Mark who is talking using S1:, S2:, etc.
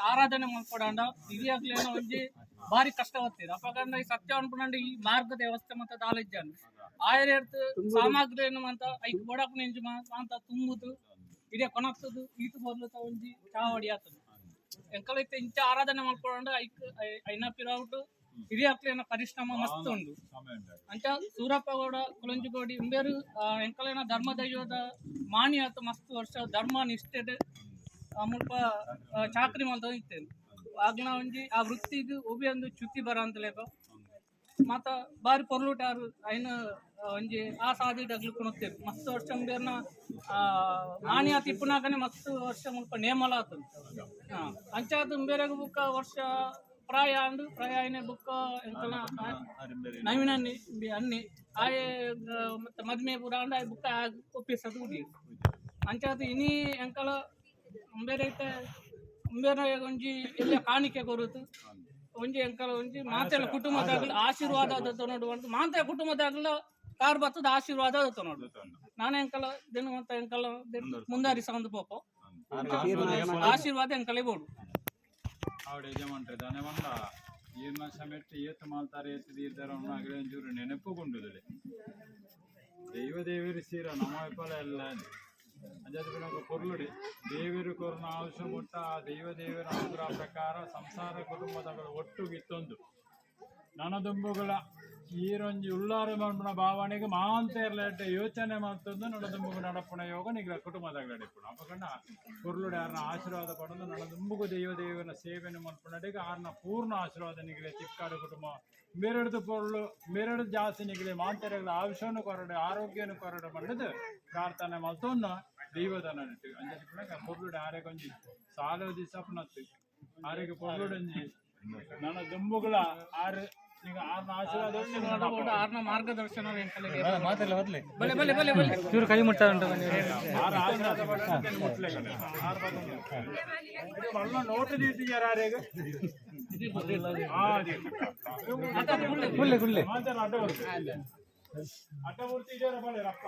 S1: ಆರಾಧನೆ ಮಾಡ್ಕೊಡಂಡ ಹಿರಿಯಾಗ್ಲೇನೋ ಒಂಜಿ ಬಾರಿ ಕಷ್ಟ ಬರ್ತದೆ ಅಪಕಂಡ ಈ ಸತ್ಯ ಅನ್ಕೊಂಡ ಈ ಮಾರ್ಗದ ವ್ಯವಸ್ಥೆ ಮತ್ತೆ ದಾಲಿಜ್ಜಾನು ಆಯರೇರ್ತು ಸಾಮಗ್ರಿ ಅಂತ ಐಕ್ ಬೋಡಕ್ ನೆಂಜು ಅಂತ ತುಂಬುದು ಇಡೀ ಕೊನಕ್ತದು ಈತು ಬರ್ಲತ ಒಂಜಿ ಚಾವಡಿ ಆತದು ಎಂಕಲೈತೆ ಇಂಚ ಆರಾಧನೆ ಮಾಡ್ಕೊಡಂಡ ಐಕ್ ಐನ ಪಿರೌಟ್ ಹಿರಿಯಾಕ್ಲೇನ ಪರಿಶ್ರಮ ಮಸ್ತ್ ಉಂಡು ಅಂಚ ಸೂರಪ್ಪಗೌಡ ಕುಲಂಜಿಗೋಡಿ ಇಂಬೇರು ಎಂಕಲೈನ ಧರ್ಮ ದೈವದ ಮಾಣಿ ಆತ ಮಸ್ತ್ ವರ್ಷ ಧರ್ಮ ನಿಷ್ಠೆಡ್ ಮುಲ್ಪ ಚಾಕ್ರಿ ಮಾಡ್ತಾ ಇತ್ತೇನೆ ಆಗ್ಲ ಒಂಜಿ ಆ ವೃತ್ತಿಗೆ ಒಬ್ಬಿ ಒಂದು ಚ್ಯುತಿ ಬರ ಅಂತಲೇಕ ಮತ್ತ ಬಾರಿ ಪೊರ್ಲುಟಾರು ಐನ ಒಂಜಿ ಆ ಸಾಧಿಡಗ್ಲು ಕುಣುತ್ತೇವೆ ಮಸ್ತ್ ವರ್ಷ ಬೇರ್ನ ಮಾನ್ಯ ತಿಪ್ಪುನಾಗನೆ ಮಸ್ತ್ ವರ್ಷ ಮುಲ್ಪ ನೇಮಲ ಆತನು ಅಂಚಾದ ಬೇರೆಗ ಬುಕ್ಕ ವರ್ಷ ಪ್ರಾಯ ಅಂದು ಪ್ರಾಯನೇ ಬುಕ್ಕ ಎಂಕಲ ನವೀನ ಅನ್ನಿ ಆಯೆ ಮತ್ತೆ ಮದ್ಮೆ ಪೂರ ಅಂಡ ಬುಕ್ಕ ಒಪ್ಪಿಸದು ಉಡಿ ಅಂಚಾದ ಇನಿ ಎಂಕಲ ಬೇರೆ ಐತೆ ಬೇರೆ ಒಂಜಿ ಎಲ್ಲ ಕಾಣಿಕೆ ಕೊರುತು ಒಂಜಿ ಎಂಕಲ ಒಂಜಿ ಮಾತೆಲ್ಲ ಕುಟುಂಬದಾಗಲ ಆಶೀರ್ವಾದ ನೋಡುವಂತ ಮಾತೆ ಕುಟುಂಬದಾಗಲ ಕಾರ್ ಬತ್ತದ ಆಶೀರ್ವಾದ ನೋಡು ನಾನು ಎಂಕಲ ದಿನ ಅಂತ ಎಂಕಲ ಮುಂದಾರಿ ಸಂದು ಪೋಪ ಆಶೀರ್ವಾದ ಎಂಕಲೇ ಬೋಡು
S2: ಆವಿಡ ಯಜಮಾನ್ರೆ ದನವಂಡ ಈ ಮಾಸ ಮೆಟ್ಟು ಏತು ಮಾಲ್ತಾರೆ ಏತು ದೀರ್ದಾರ ಅಗಡೆ ಒಂಚೂರು ನೆನಪುಗೊಂಡುದಳೆ ದೈವ ದೇವರು ಸೀರ ನಮ್ಮ ವಿಫಲ ಎಲ್ಲ ಅಜಾದ ಪೊರ್ಲುಡಿ ದೇವರು ಕೊರನ ಆವಶ್ಯ ಮುಟ್ಟ ಆ ದೈವ ದೇವರ ಅನುಗ್ರಹ ಪ್ರಕಾರ ಸಂಸಾರ ಕುಟುಂಬದಗಳು ಒಟ್ಟುಗಿತ್ತೊಂದು ನನದುಂಬುಗಳ ಈರೊಂಜಿ ಉಳ್ಳಾರ ಮಲ್ಪನ ಭಾವನೆಗೆ ಮಾಂತ ಇರಲಿಟ್ಟ ಯೋಚನೆ ಮಾಡ್ತಂದು ನಡದುಂಬುಗು ನಡಪುಣ ಯೋಗ ನಿಗ್ರ ಕುಟುಂಬದಾಗ ನಡಿಪುಣ ಅಪಕಂಡ ಪೊರ್ಲುಡಿ ಆರ್ನ ಆಶೀರ್ವಾದ ಪಡೆದು ನಡದುಂಬುಗು ದೇವನ ಸೇವೆಯನ್ನು ಮಲ್ಪನಡೆಗೆ ಆರ್ನ ಪೂರ್ಣ ಆಶೀರ್ವಾದ ನಿಗಲೆ ಚಿಕ್ಕಾಡು ಕುಟುಂಬ ಮೇರೆಡ್ದು ಪೊರ್ಲು ಮೇರೆಡ್ದು ಜಾಸ್ತಿ ನಿಗಲಿ ಮಾಂತರೆಗಳ ಆಯುಷ್ಯನು ಕೊರಡು ಆರೋಗ್ಯನು ಕೊರಡು ಮಾಡಿದು ಪ್ರಾರ್ಥನೆ ಮಲ್ತೊನ್ನ ದೈವದ ನಡಿತು ಅಂಜ ಪೊರ್ಲುಡಿ ಆರೆಗೆ ಒಂಜಿ ಸಾಲ ದಿವಸ ಆರೆಗೆ ಪೊರ್ಲುಡಂಜಿ ನನ್ನ ದುಂಬುಗಳ ಆರು ಈಗ ಆರ್ನ ಆಶೀರ್ವಾದ
S1: ಆರ್ನ ಮಾರ್ಗದರ್ಶನ
S3: ಇವ್ರು ಕೈ ಮುಟ್ಟ
S2: ಆರು ಆಶೀರ್ವಾದ ಮುಟ್ಲೆ ಮಲ್ಲ ನೋಟು ದೀತಿದ್ದಾರೆ ಆರೆಗೆ ಅಡ್ಡಮೂರ್ತಿ ಇದೆಯಲ್ಲ ಬಳೆ ರಪ್ಪ